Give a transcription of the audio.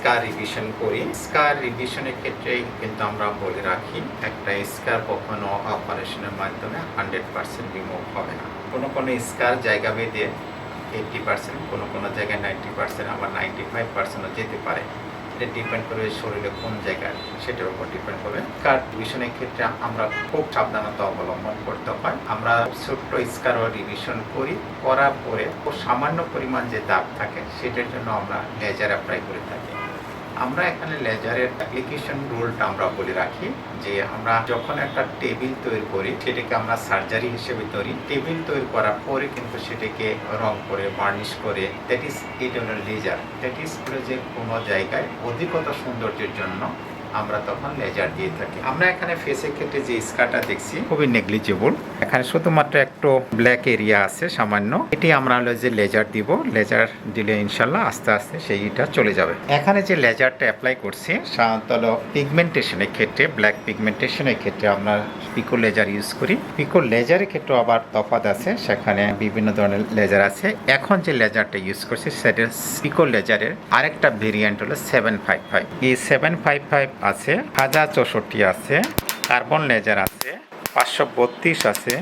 স্কার revision করি। স্কার রিভিশনের ক্ষেত্রে কিন্তু আমরা বলে রাখি, একটা স্কার কখনো অপারেশনের মাধ্যমে 100% রিমুভ হবে না। কোনো স্কার জায়গা ভেদে 80%, কোনো জায়গায় 90%, আবার 95%ও যেতে পারে। এটা ডিপেন্ড করবে শরীরে কোন জায়গায়, সেটার উপর ডিপেন্ড করবে। স্কার রিভিশনের ক্ষেত্রে আমরা খুব সাবধানতা অবলম্বন করতে হয়। আমরা ছোট্ট স্কার রিভিশন করার পরে খুব সামান্য পরিমাণ যে দাগ থাকে সেটার জন্য আমরা লেজার অ্যাপ্লাই করে থাকি। আমরা এখানে লেজারের অ্যাপ্লিকেশন রুলটা আমরা বলে রাখি যে আমরা যখন একটা টেবিল তৈরি করি সেটাকে আমরা সার্জারি হিসেবে তৈরি। টেবিল তৈরি করার পরে কিন্তু সেটাকে রং করে বার্নিশ করে দ্যাট ইজ ইট হলো লেজার। দ্যাট ইজ হলো যে কোনো জায়গায় অধিকতর সৌন্দর্যের জন্য আমরা তখন লেজার দিয়ে থাকি। আমরা এখানে ফেসের ক্ষেত্রে যে স্কারটা দেখছি খুবই নেগলিজেবল। এখানে শুধুমাত্র একটু ব্ল্যাক এরিয়া আছে সামান্য, এটি আমরা হলো যে লেজার দিব। লেজার দিলে ইনশাল্লাহ আস্তে আস্তে সেইটা চলে যাবে। এখানে যে লেজারটা অ্যাপ্লাই করছি সাধারণত হলো পিগমেন্টেশনের ক্ষেত্রে, ব্ল্যাক পিগমেন্টেশনের ক্ষেত্রে আমরা পিকো লেজার ইউজ করি। পিকো লেজারের ক্ষেত্রে আবার তফাৎ আছে, সেখানে বিভিন্ন ধরনের লেজার আছে। এখন যে লেজারটা ইউজ করছি সেটা পিকো লেজারের আরেকটা ভেরিয়েন্ট হলো 755। এই 755 আছে, 1064 আছে, কার্বন লেজার আছে, 532 আছে,